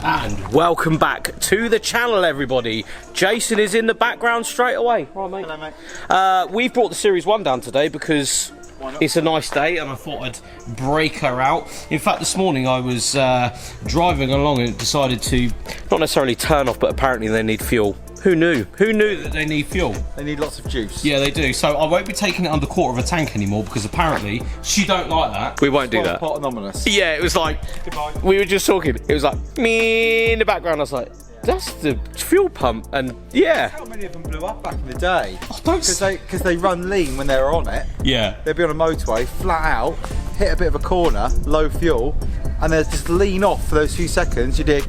And welcome back to the channel, everybody. Jason is in the background straight away. Right, mate. Hello, mate. We've brought the Series 1 down today because it's a nice day and I thought I'd break her out. In fact, this morning I was driving along and decided to not necessarily turn off, but apparently they need fuel. Who knew? Who knew that they need fuel? They need lots of juice. Yeah, they do. So I won't be taking it under quarter of a tank anymore because apparently she don't like that. We won't do that. Quite anomalous. Yeah, it was like, Goodbye. We were just talking. It was like, me in the background. I was like, that's the fuel pump. And yeah. How many of them blew up back in the day? Oh, don't Because they run lean when they're on it. Yeah. They'd be on a motorway, flat out, hit a bit of a corner, low fuel, and they'd just lean off for those few seconds. You did.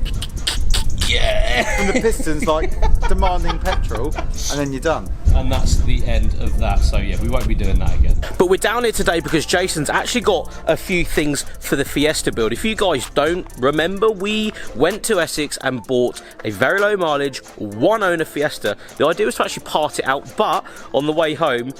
Yeah. From the pistons, like demanding petrol, and then you're done. And that's the end of that. So yeah, we won't be doing that again. But we're down here today because Jason's actually got a few things for the Fiesta build. If you guys don't remember, we went to Essex and bought a very low mileage, one owner Fiesta. The idea was to actually part it out, but on the way home,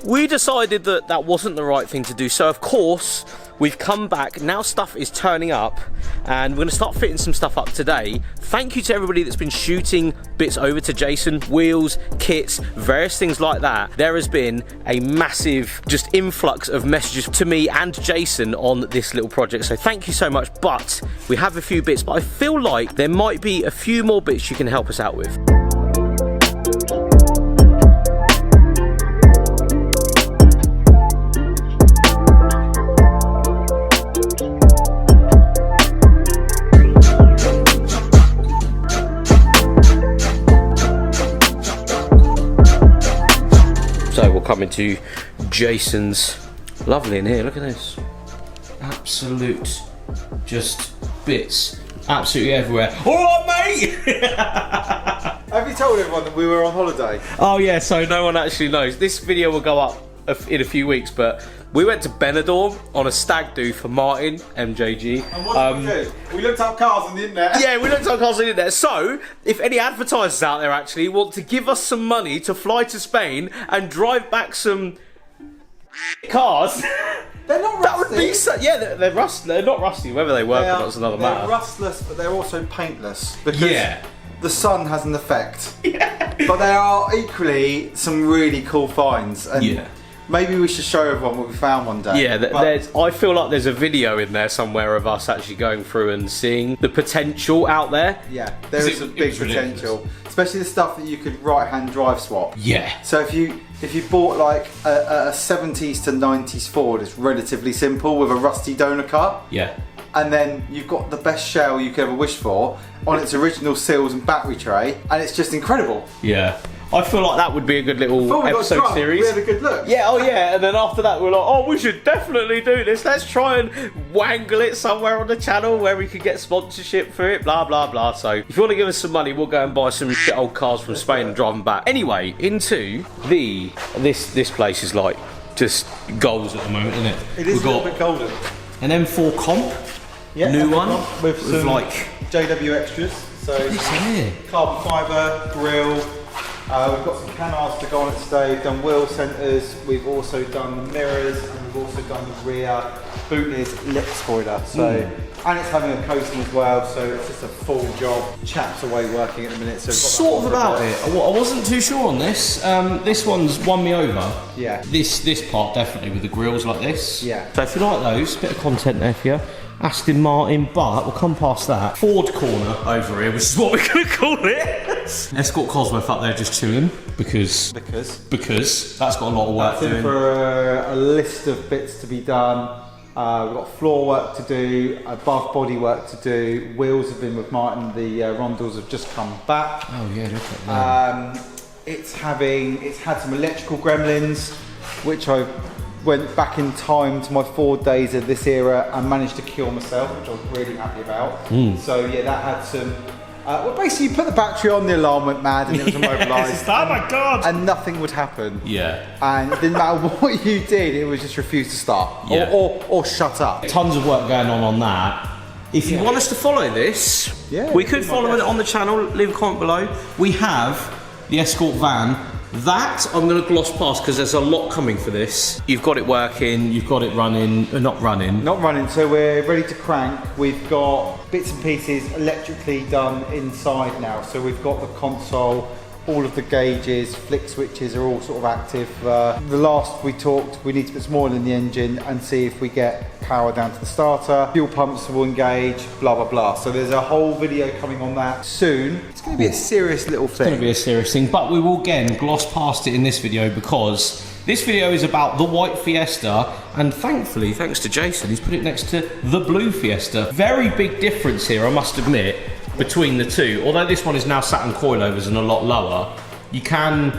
we decided that that wasn't the right thing to do. So of course, we've come back. Now stuff is turning up and we're going to start fitting some stuff up today. Thank you to everybody that's been shooting bits over to Jason, wheels, kits, various things like that. There has been a massive just influx of messages to me and Jason on this little project. So thank you so much. But we have a few bits, but I feel like there might be a few more bits you can help us out with. So we'll come into Jason's. Lovely in here, look at this. Absolute, just bits, absolutely everywhere. All right, mate! Have you told everyone that we were on holiday? Oh yeah, so no one actually knows. This video will go up in a few weeks, but we went to Benidorm on a stag do for Martin, MJG. And what did we do? We looked up cars on the internet. Yeah, we looked up cars on the internet. So, if any advertisers out there actually want to give us some money to fly to Spain and drive back some cars, They're not rusty. that would be so. Yeah, they're rusty. They're not rusty. Whether they work or not is another matter. They're rustless, but they're also paintless because Yeah. the sun has an effect. Yeah. But they are equally some really cool finds. And Yeah. maybe we should show everyone what we found one day. Yeah, I feel like there's a video in there somewhere of us actually going through and seeing the potential out there. Yeah, there is a big potential, especially the stuff that you could right-hand drive swap. Yeah. So if you bought like a 70s to 90s Ford, it's relatively simple with a rusty donor cut. Yeah. And then you've got the best shell you could ever wish for on its original seals and battery tray, and it's just incredible. Yeah. I feel like that would be a good little Before we got episode drunk, series. we had a good look. Yeah, oh yeah, and then after that we're like, oh, we should definitely do this. Let's try and wangle it somewhere on the channel where we could get sponsorship for it, blah, blah, blah. So if you want to give us some money, we'll go and buy some shit old cars from Spain and drive them back. Anyway, into this place is like just goals at the moment, isn't it? It is a little bit golden. An M4 comp, new one, with some like JW extras. So carbon fibre, grille. We've got some canards to go on it today. We've done wheel centres. We've also done the mirrors, and we've also done the rear boot lid lip spoiler. So, and it's having a coating as well. So it's just a full job. Chaps away working at the minute. So sort of about it. I wasn't too sure on this. This one's won me over. Yeah. This part definitely with the grills like this. Yeah. So if you like those, bit of content there for you. Aston Martin, but we'll come past that. Ford corner over here, which is what we're going to call it. Escort Cosworth up there just chilling because that's got a lot of work That's doing. in for a list of bits to be done. We've got floor work to do, above body work to do. Wheels have been with Martin. The rondels have just come back. Oh yeah, look at that. It's had some electrical gremlins, which I went back in time to my Ford days of this era and managed to cure myself, which I was really happy about. So yeah, that had some. Well, basically, you put the battery on, the alarm went mad, and it was immobilised. Oh my god! And nothing would happen. Yeah. And it didn't matter what you did, it would just refuse to start. Yeah. Or shut up. Tons of work going on that. If you want us to follow this, we could follow it on the channel. Leave a comment below. We have the Escort van That I'm going to gloss past because there's a lot coming for this. You've got it working, you've got it running, not running. Not running, so we're ready to crank. We've got bits and pieces electrically done inside now. So we've got the console, all of the gauges, flick switches are all sort of active. The last we talked, we need to put some oil in the engine and see if we get power down to the starter. Fuel pumps will engage, blah, blah, blah. So there's a whole video coming on that soon. It's going to be a serious little thing. It's going to be a serious thing, but we will again gloss past it in this video because this video is about the white Fiesta, and thankfully, thanks to Jason, he's put it next to the blue Fiesta. Very big difference here, I must admit, between the two. Although this one is now sat on coilovers and a lot lower, you can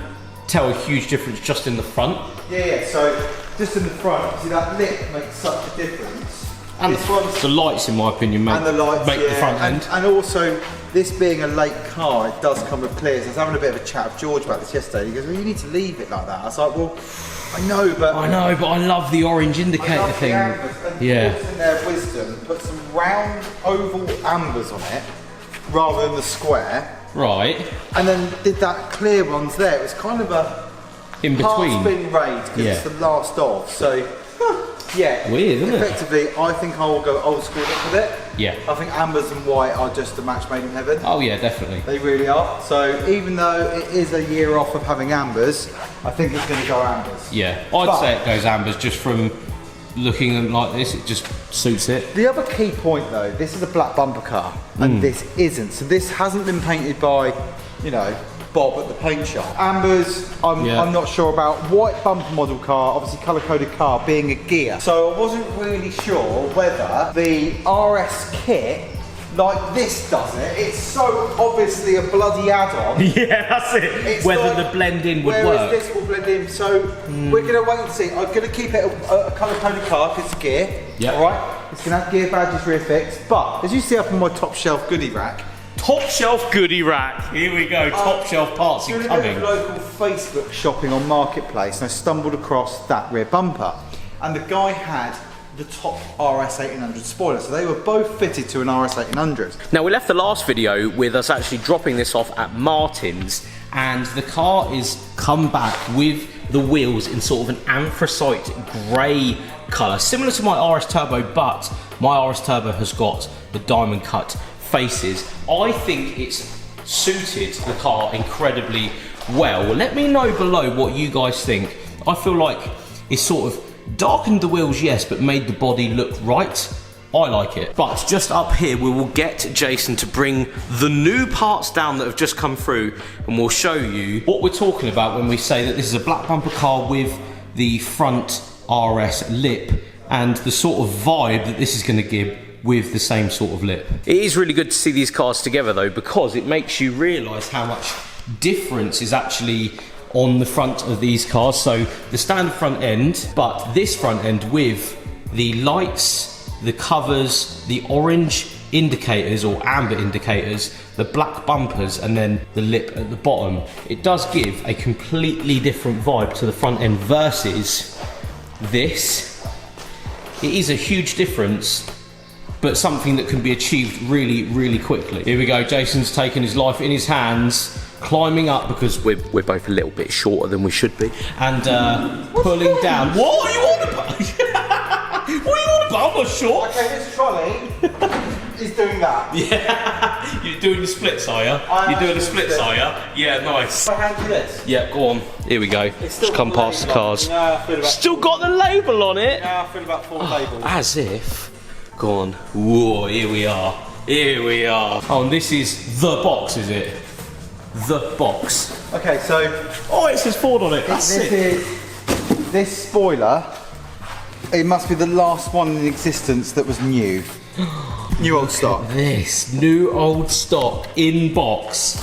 tell a huge difference just in the front. Yeah, so just in the front, see that lip makes such a difference. And the lights, in my opinion, make the front end. And also, this being a late car, it does come with clears. I was having a bit of a chat with George about this yesterday. He goes, well, you need to leave it like that. I was like, well, I know, but I love the orange indicator thing. Yeah. In their wisdom, put some round oval ambers on it rather than the square. Right. And then did that clear ones there. It was kind of a in between half-spin raid because it's the last of. So yeah, weird, isn't it? Effectively, I think I will go old school with it. Yeah. I think ambers and white are just a match made in heaven. Oh yeah, definitely. They really are. So even though it is a year off of having ambers, I think it's going to go ambers. Yeah, I'd say it goes ambers just from looking like this. It just suits it. The other key point though, this is a black bumper car, and this isn't. So this hasn't been painted by, you know, Bob at the paint shop. Ambers, I'm not sure about. White bumper model car, obviously colour-coded car, being a gear. So I wasn't really sure whether the RS kit, like this does it, it's so obviously a bloody add-on. Yeah, that's it. It's whether like, the blend-in would work. Whereas this will blend in, so we're going to wait and see. I'm going to keep it a colour-coded car because it's a gear, alright? It's going to have gear badges rear fixed, but as you see up on my top shelf goodie rack, top shelf goodie rack. Here we go. Top shelf parts incoming. Local Facebook shopping on Marketplace, and I stumbled across that rear bumper, and the guy had the top RS 1800 spoiler, so they were both fitted to an RS 1800. Now we left the last video with us actually dropping this off at Martin's, and the car is come back with the wheels in sort of an anthracite grey colour, similar to my RS Turbo, but my RS Turbo has got the diamond cut faces. I think it's suited the car incredibly well. Let me know below what you guys think. I feel like it's sort of darkened the wheels, yes, but made the body look right. I like it. But just up here, we will get Jason to bring the new parts down that have just come through, and we'll show you what we're talking about when we say that this is a black bumper car with the front RS lip and the sort of vibe that this is going to give with the same sort of lip. It is really good to see these cars together though, because it makes you realise how much difference is actually on the front of these cars. So the standard front end, but this front end with the lights, the covers, the orange indicators or amber indicators, the black bumpers, and then the lip at the bottom. It does give a completely different vibe to the front end versus this. It is a huge difference, but something that can be achieved really, really quickly. Here we go, Jason's taking his life in his hands, climbing up because we're both a little bit shorter than we should be, and pulling down. What are you on about? What are you on about? I'm not short. Okay, this trolley is doing that. Yeah, you're doing the splits, are you? You're doing the splits, are you? Yeah, nice. I hand you this. Yeah, go on. Here we go. Just come past the cars. Still got the label on it. Yeah, I feel about 4 labels. As if. Go on. Whoa, here we are. Here we are. Oh, and this is the box, is it? The box. Okay, so... Oh, it says Ford on it. That's it. This spoiler, it must be the last one in existence that was new. New old stock. This. New old stock in box.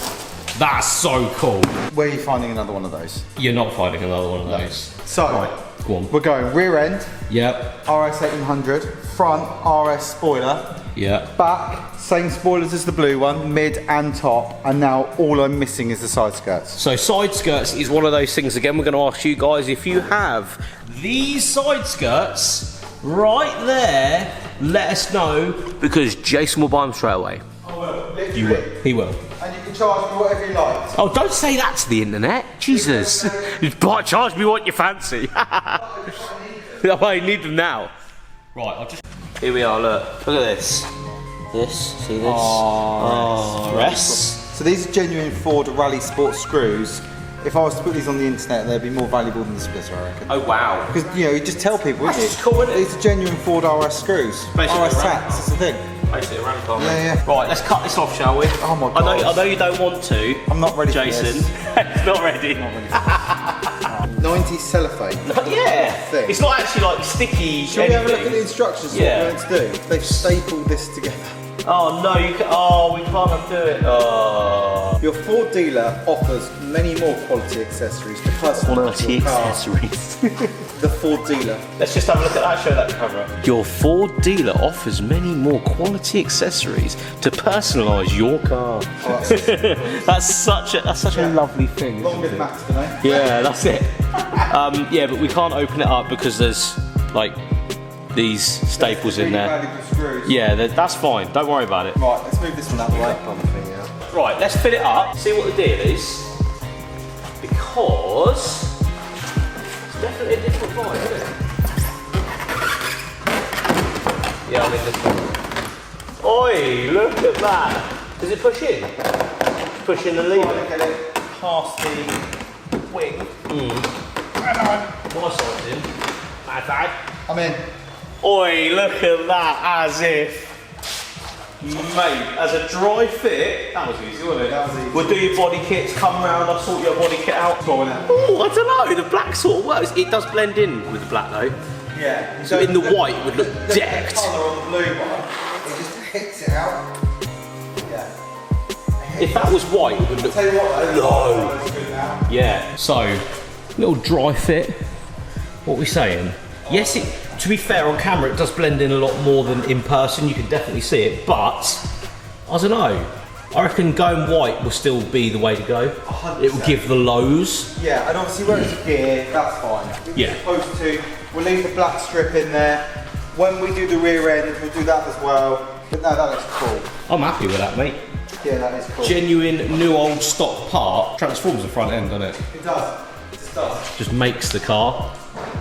That's so cool. Where are you finding another one of those? You're not finding another one of those. So, right, go on. We're going rear end. Yep. RS 1800. Front RS spoiler. Yeah. Back, same spoilers as the blue one, mid and top, and now all I'm missing is the side skirts. So side skirts is one of those things, again, we're going to ask you guys if you have these side skirts right there, let us know, because Jason will buy them straight away. I will. You will. He will. And you can charge me whatever you like. Oh, don't say that to the internet. Jesus. Charge me what you fancy. I need them now. Right, I'll just... Here we are, look. Look at this. See this? Oh, rest. So these are genuine Ford Rally Sport screws. If I was to put these on the internet, they'd be more valuable than the splitter, I reckon. Oh, wow. Because, you know, you just tell people, wouldn't you? That's cool, isn't it? These are genuine Ford RS screws. Basically RS Tats, that's the thing. Basically a ramp car. Yeah. Right, let's cut this off, shall we? Oh my God. I know you don't want to. I'm not ready Jason. for this. Not ready. Not ready for 90s cellophane. Yeah. It's not actually like sticky. Shall we have a look at the instructions? Yeah. What we're going to do? They've stapled this together. Oh no, you can, oh, we can't undo it. Oh. Your Ford dealer offers many more quality accessories to personalise your car. The Ford dealer. Let's just have a look at that, show that cover. Your Ford dealer offers many more quality accessories to personalise your car. Oh, that's such a lovely thing. Long live Max tonight. Yeah, that's it. Yeah, but we can't open it up because there's like these staples in there. Yeah, that's fine. Don't worry about it. Right, let's move this one out of the way. Right, let's fill it up, see what the deal is. Because it's definitely a different vibe, isn't it? Yeah, I mean this one. Oi, look at that. Does it push in? Push in the lever. Right, get it past the wing. My side's in. My side. I'm in. Oi, look at that, as if. Mate, as a dry fit, that was easy, wasn't it? That was easy. We'll do your body kits, come round, I'll sort your body kit out. Oh, I don't know, the black sort of works. It does blend in with the black though. Yeah. So in the white it would look decked. The colour on the blue one, it just hits it out. Yeah. If that was white, it would look Tell you what though, low. it's good now. Yeah. So, little dry fit. What are we saying? Yes, to be fair, on camera it does blend in a lot more than in person. You can definitely see it, but I don't know. I reckon going white will still be the way to go. 100%. It will give the lows. Yeah, and obviously where it's a gear, that's fine. Yeah. We're supposed to, we'll leave the black strip in there. When we do the rear end, we'll do that as well. But no, that looks cool. I'm happy with that, mate. Yeah, that is cool. Genuine, new old stock part. Transforms the front end, doesn't it? It does. It just does. Just makes the car.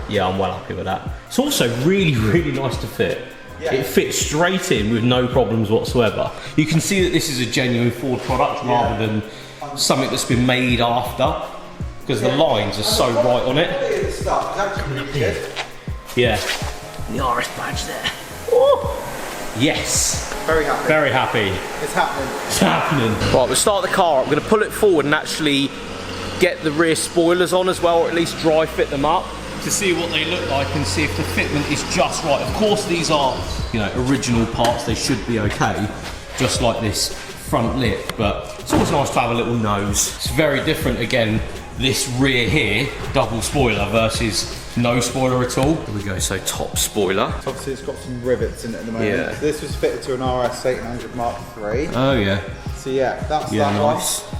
Yeah, I'm well happy with that. It's also really, really nice to fit. Yeah. It fits straight in with no problems whatsoever. You can see that this is a genuine Ford product rather than something that's been made after, because the lines are so right on it. The stuff is actually really good. Yeah. The RS badge there. Ooh. Yes. Very happy. Very happy. It's happening. It's happening. Right, we'll start the car up. We're going to pull it forward and actually get the rear spoilers on as well, or at least dry fit them up, to see what they look like and see if the fitment is just right. Of course these are, you know, original parts, they should be okay, just like this front lip, but it's always nice to have a little nose. It's very different again, this rear here, double spoiler versus no spoiler at all. Here we go, so top spoiler. Obviously it's got some rivets in it at the moment. Yeah. So this was fitted to an RS 800 Mark III. Oh yeah. So yeah, that's Yeah, that nice. one.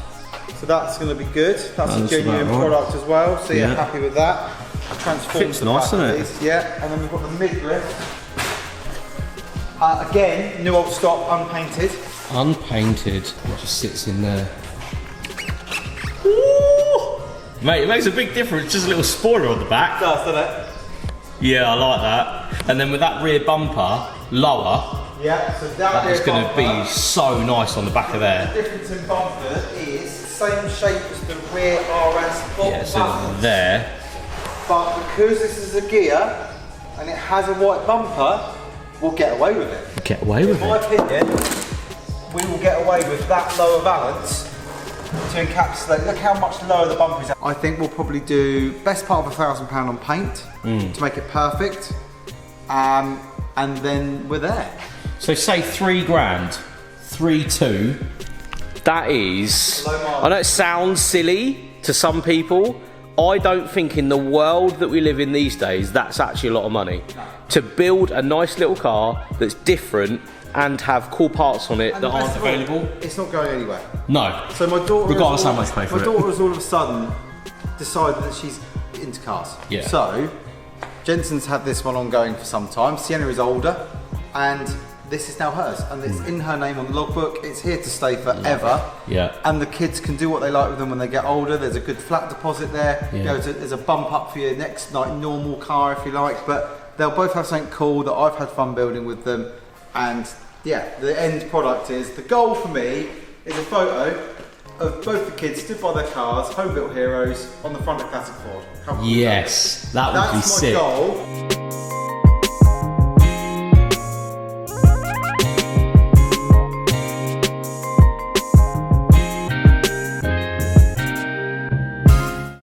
So that's going to be good. That's a That's genuine about right. product as well. So yeah, Yeah. happy with that. Transforms Fits the nice, back doesn't of it? these. Yeah, and then we've got the midriff. Again, new old stock, unpainted. Unpainted, it just sits in there. Ooh! Mate, it makes a big difference, just a little spoiler on the back. Does, doesn't it? Yeah, I like that. And then with that rear bumper, lower, Yeah, so that is going to bumper, be so nice on the back of the there. difference in bumper is same shape as the rear RS bottom Yeah, so balance. there. But because this is a gear and it has a white bumper, we'll get away with it. Get away with In my it. opinion, we will get away with that lower valance to encapsulate. Look how much lower the bumper is. I think we'll probably do best part of £1,000 on paint to make it perfect, and then we're there. So say 3 grand, 3.2. That is, I know it sounds silly to some people. I don't think in the world that we live in these days, that's actually a lot of money. To build a nice little car that's different and have cool parts on it And that the best aren't of all, available. It's not going anywhere. No. So my daughter, Regardless how much you pay for my it. daughter has all of a sudden decided that she's into cars. Yeah. So Jensen's had this one ongoing for some time. Sienna is older, and this is now hers, and it's in her name on the logbook. It's here to stay forever. Yeah. And the kids can do what they like with them when they get older. There's a good flat deposit there. Yeah. You know, there's a bump up for your next like normal car if you like. But they'll both have something cool that I've had fun building with them. And yeah, the end product is, the goal for me is a photo of both the kids stood by their cars, home built heroes, on the front of Classic Ford. Yes, that would be sick. That's my goal.